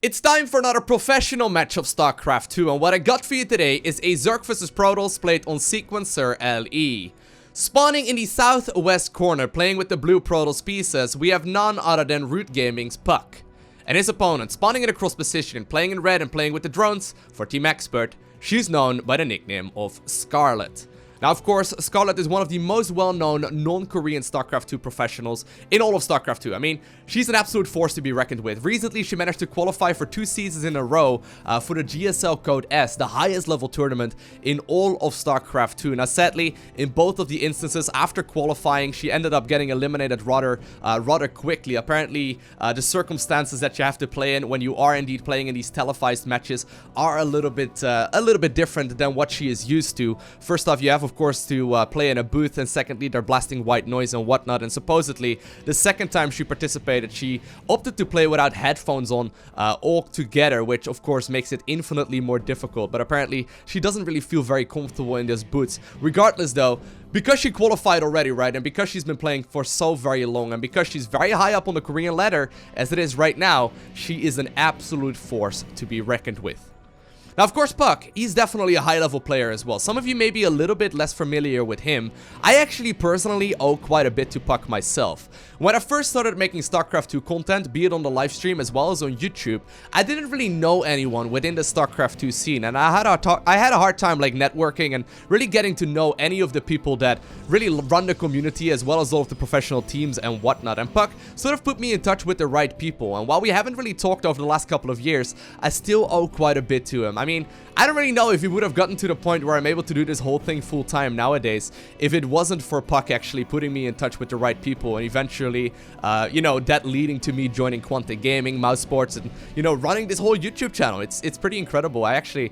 It's time for another professional match of StarCraft 2, and what I got for you today is a Zerg vs Protoss played on Sequencer LE. Spawning in the southwest corner, playing with the blue Protoss pieces, we have none other than Root Gaming's Puck. And his opponent, spawning in a cross position, playing in red and playing with the drones, for Team Expert, she's known by the nickname of Scarlett. Now, of course, Scarlett is one of the most well-known non-Korean StarCraft 2 professionals in all of StarCraft 2. I mean, she's an absolute force to be reckoned with. Recently, she managed to qualify for 2 seasons in a row for the GSL Code S, the highest level tournament in all of StarCraft 2. Now, sadly, in both of the instances, after qualifying, she ended up getting eliminated rather quickly. Apparently, the circumstances that you have to play in when you are indeed playing in these televised matches are a little bit different than what she is used to. First off, you have of course to play in a booth, and secondly they're blasting white noise and whatnot, and supposedly the second time she participated she opted to play without headphones on altogether, which of course makes it infinitely more difficult. But apparently she doesn't really feel very comfortable in those booths. Regardless though, because she qualified already, right, and because she's been playing for so very long, and because she's very high up on the Korean ladder as it is right now, she is an absolute force to be reckoned with. Now, of course, Puck, he's definitely a high-level player as well. Some of you may be a little bit less familiar with him. I actually personally owe quite a bit to Puck myself. When I first started making StarCraft 2 content, be it on the live stream as well as on YouTube, I didn't really know anyone within the StarCraft 2 scene, and I had a hard time like networking and really getting to know any of the people that really run the community as well as all of the professional teams and whatnot. And Puck sort of put me in touch with the right people, and while we haven't really talked over the last couple of years, I still owe quite a bit to him. I mean, I don't really know if he would have gotten to the point where I'm able to do this whole thing full time nowadays if it wasn't for Puck actually putting me in touch with the right people, and eventually, you know, that leading to me joining Quantic Gaming, Mouse Sports, and, you know, running this whole YouTube channel. It's pretty incredible. I actually,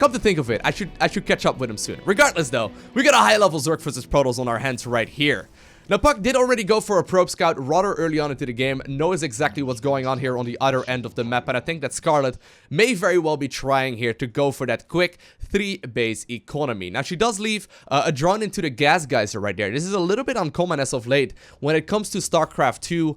come to think of it, I should catch up with him soon. Regardless though, we got a high-level Zerg vs Protoss on our hands right here. Now, Puck did already go for a probe scout rather early on into the game, knows exactly what's going on here on the other end of the map, and I think that Scarlett may very well be trying here to go for that quick 3-base economy. Now, she does leave a drone into the gas geyser right there. This is a little bit uncommon as of late when it comes to StarCraft 2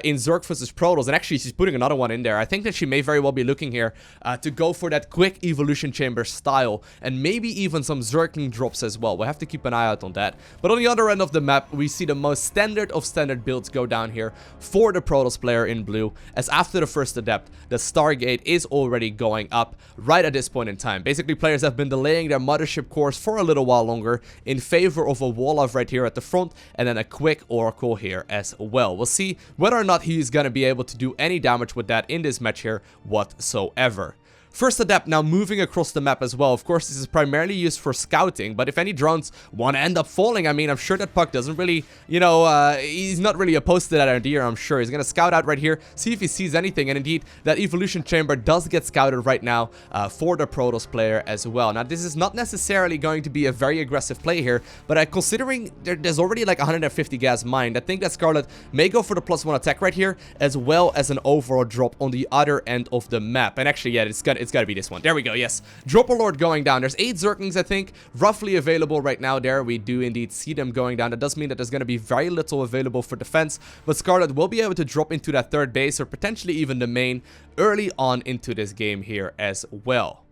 in Zerg vs Protoss, and actually she's putting another one in there. I think that she may very well be looking here to go for that quick evolution chamber style, and maybe even some Zergling drops as well. We'll have to keep an eye out on that. But on the other end of the map, we see the most standard of standard builds go down here for the Protoss player in blue, as after the first adept, the Stargate is already going up right at this point in time. Basically, players have been delaying their mothership cores for a little while longer in favor of a wall of right here at the front, and then a quick oracle here as well. We'll see whether or not he's gonna be able to do any damage with that in this match here whatsoever. First adept now moving across the map as well. Of course, this is primarily used for scouting, but if any drones want to end up falling, I mean, I'm sure that Puck doesn't really, you know, he's not really opposed to that idea, I'm sure. He's going to scout out right here, see if he sees anything, and indeed, that evolution chamber does get scouted right now for the Protoss player as well. Now, this is not necessarily going to be a very aggressive play here, but considering there's already like 150 gas mined, I think that Scarlett may go for the +1 attack right here, as well as an overall drop on the other end of the map. And actually, yeah, it's got to be this one. There we go, yes. Dropper Lord going down. There's 8 Zerglings, I think, roughly available right now there. We do indeed see them going down. That does mean that there's going to be very little available for defense, but Scarlett will be able to drop into that third base, or potentially even the main, early on into this game here as well.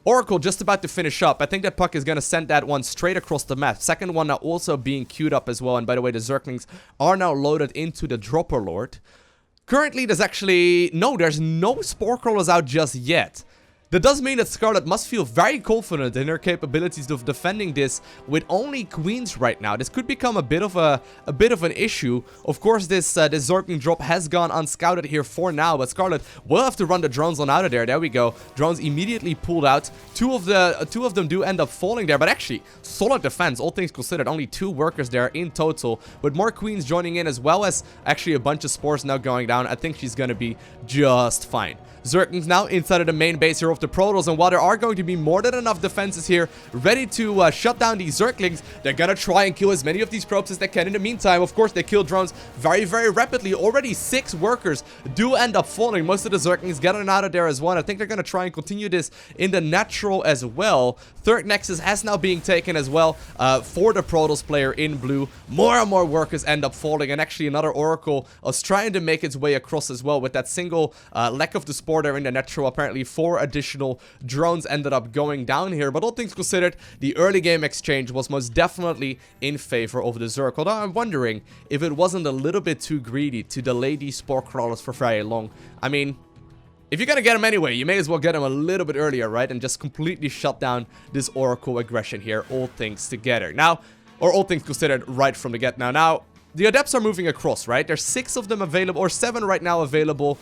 Oracle just about to finish up. I think that Puck is going to send that one straight across the map. Second one now also being queued up as well, and by the way, the Zerglings are now loaded into the Dropper Lord. Currently, there's no Spore Crawlers out just yet. That does mean that Scarlett must feel very confident in her capabilities of defending this with only queens right now. This could become a bit of an issue. Of course, this Zergling drop has gone unscouted here for now, but Scarlett will have to run the drones on out of there. There we go. Drones immediately pulled out. Two of them do end up falling there, but actually solid defense, all things considered. Only 2 workers there in total, with more queens joining in, as well as actually a bunch of spores now going down. I think she's gonna be just fine. Zerglings now inside of the main base here of of the Protoss, and while there are going to be more than enough defenses here ready to shut down these Zerglings, they're gonna try and kill as many of these probes as they can. In the meantime, of course, they kill drones very, very rapidly. Already 6 workers do end up falling. Most of the Zerglings getting out of there as well. I think they're gonna try and continue this in the natural as well. Third Nexus has now being taken as well for the Protoss player in blue. More and more workers end up falling, and actually another Oracle was trying to make its way across as well with that single lack of the spore there in the natural. Apparently 4 additional drones ended up going down here, but all things considered, the early game exchange was most definitely in favor of the Zerg. Although I'm wondering if it wasn't a little bit too greedy to delay these spore crawlers for very long. I mean, if you're gonna get them anyway, you may as well get them a little bit earlier, right? And just completely shut down this Oracle aggression here, all things together. Now, or all things considered right from the get-now. Now, the Adepts are moving across, right? There's 6 of them available, or 7 right now available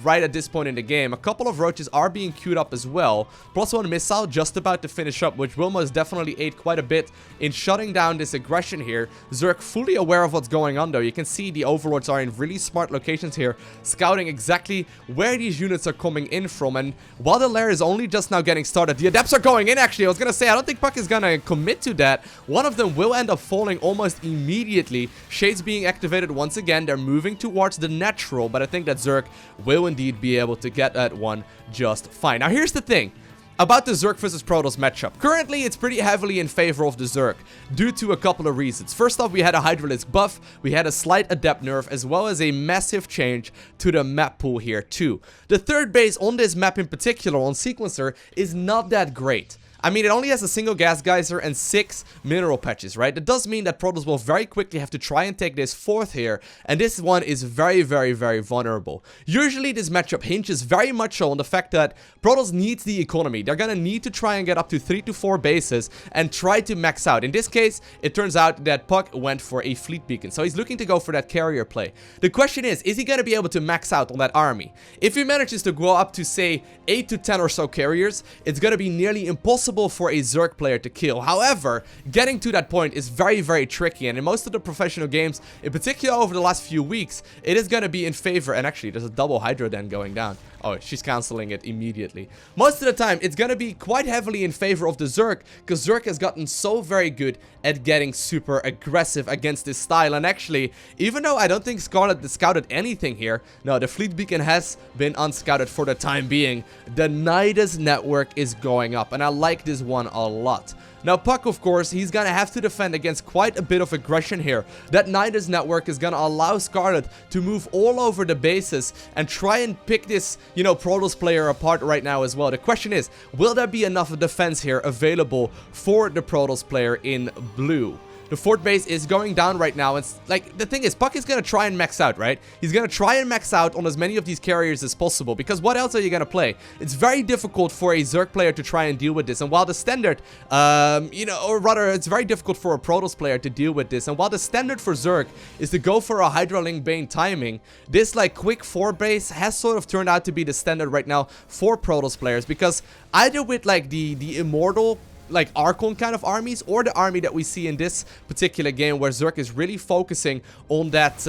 right at this point in the game. A couple of roaches are being queued up as well. Plus 1 missile just about to finish up, which will most definitely aid quite a bit in shutting down this aggression here. Zerg fully aware of what's going on though. You can see the overlords are in really smart locations here, scouting exactly where these units are coming in from. And while the lair is only just now getting started, the Adepts are going in actually. I was gonna say, I don't think Puck is gonna commit to that. One of them will end up falling almost immediately. Shades being activated once again. They're moving towards the natural, but I think that Zerg will indeed be able to get that one just fine. Now here's the thing about the Zerg versus Protoss matchup. Currently, it's pretty heavily in favor of the Zerg due to a couple of reasons. First off, we had a Hydralisk buff, we had a slight Adept nerf, as well as a massive change to the map pool here too. The third base on this map in particular, on Sequencer, is not that great. I mean, it only has a single gas geyser and 6 mineral patches, right? That does mean that Protoss will very quickly have to try and take this 4th here, and this one is very, very, very vulnerable. Usually, this matchup hinges very much on the fact that Protoss needs the economy. They're gonna need to try and get up to 3 to 4 bases and try to max out. In this case, it turns out that Puck went for a fleet beacon, so he's looking to go for that carrier play. The question is he gonna be able to max out on that army? If he manages to go up to, say, 8 to 10 or so carriers, it's gonna be nearly impossible for a Zerg player to kill. However, getting to that point is very, very tricky, and in most of the professional games, in particular over the last few weeks, it is going to be in favor. And actually, there's a double Hydra then going down. Oh, she's canceling it immediately. Most of the time, it's going to be quite heavily in favor of the Zerg, because Zerg has gotten so very good at getting super aggressive against this style. And actually, even though I don't think Scarlett scouted anything here, no, the fleet beacon has been unscouted for the time being. The Nydus network is going up, and I like this one a lot. Now, Puck, of course, he's gonna have to defend against quite a bit of aggression here. That Nydus network is gonna allow Scarlett to move all over the bases and try and pick this, you know, Protoss player apart right now as well. The question is, will there be enough defense here available for the Protoss player in blue? The 4th base is going down right now. It's like, the thing is, Puck is going to try and max out, right? He's going to try and max out on as many of these carriers as possible, because what else are you going to play? It's very difficult for a Zerg player to try and deal with this. And while the standard, you know, or rather, it's very difficult for a Protoss player to deal with this. And while the standard for Zerg is to go for a Hydra Link Bane timing, this like quick 4 base has sort of turned out to be the standard right now for Protoss players, because either with like the Immortal, like Archon kind of armies, or the army that we see in this particular game where Zerg is really focusing on that,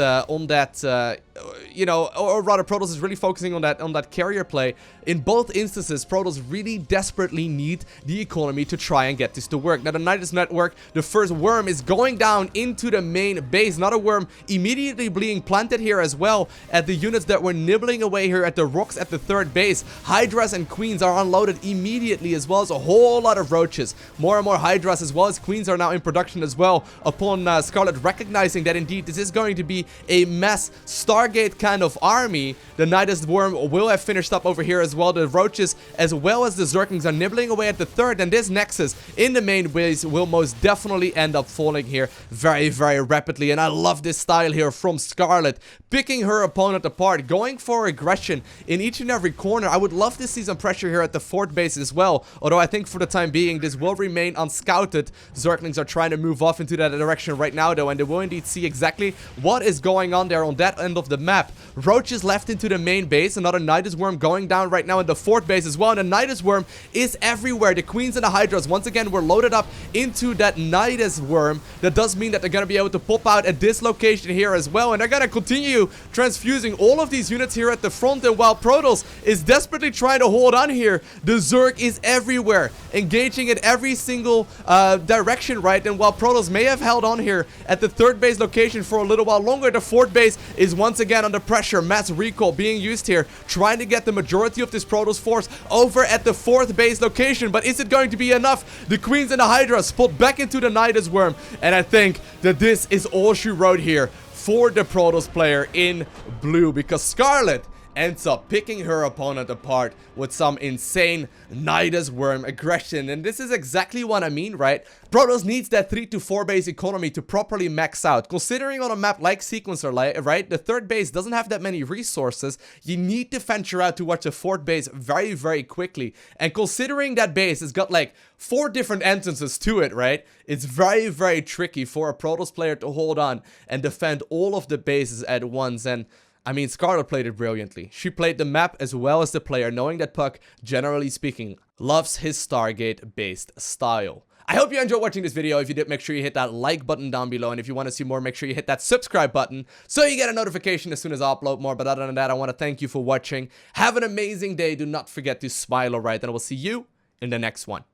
you know, or rather Protoss is really focusing on that carrier play. In both instances, Protoss really desperately need the economy to try and get this to work. Now, the Nydus network, the first worm is going down into the main base. Another worm immediately being planted here as well at the units that were nibbling away here at the rocks at the 3rd base. Hydras and Queens are unloaded immediately, as well as a whole lot of roaches. More and more Hydras as well as Queens are now in production as well, upon Scarlett recognizing that indeed this is going to be a mass Stargate kind of army. The Nydus Worm will have finished up over here as well. The roaches as well as the Zerglings are nibbling away at the 3rd, and this Nexus in the main base will most definitely end up falling here very, very rapidly. And I love this style here from Scarlett, picking her opponent apart, going for aggression in each and every corner. I would love to see some pressure here at the 4th base as well, although I think for the time being this will remain unscouted. Zerglings are trying to move off into that direction right now though, and they will indeed see exactly what is going on there on that end of the map. Roach is left into the main base. Another Nydus Worm going down right now in the 4th base as well. And the Nydus Worm is everywhere. The Queens and the Hydras, once again, were loaded up into that Nydus Worm. That does mean that they're going to be able to pop out at this location here as well. And they're going to continue transfusing all of these units here at the front. And while Protoss is desperately trying to hold on here, the Zerg is everywhere, engaging in every single direction, right? And while Protoss may have held on here at the 3rd base location for a little while longer, the 4th base is once again under pressure. Mass recall being used here, trying to get the majority of this Protoss force over at the 4th base location. But is it going to be enough? The Queens and the Hydras pulled back into the Nydus Worm, and I think that this is all she wrote here for the Protoss player in blue, because Scarlett ends up picking her opponent apart with some insane Nydus Worm aggression. And this is exactly what I mean, right? Protoss needs that 3 to 4 base economy to properly max out. Considering on a map like Sequencer, right, the 3rd base doesn't have that many resources. You need to venture out towards the 4th base very, very quickly. And considering that base has got like 4 different entrances to it, right? It's very, very tricky for a Protoss player to hold on and defend all of the bases at once. And I mean, Scarlett played it brilliantly. She played the map as well as the player, knowing that Puck, generally speaking, loves his Stargate-based style. I hope you enjoyed watching this video. If you did, make sure you hit that like button down below. And if you want to see more, make sure you hit that subscribe button so you get a notification as soon as I upload more. But other than that, I want to thank you for watching. Have an amazing day. Do not forget to smile, alright? And I will see you in the next one.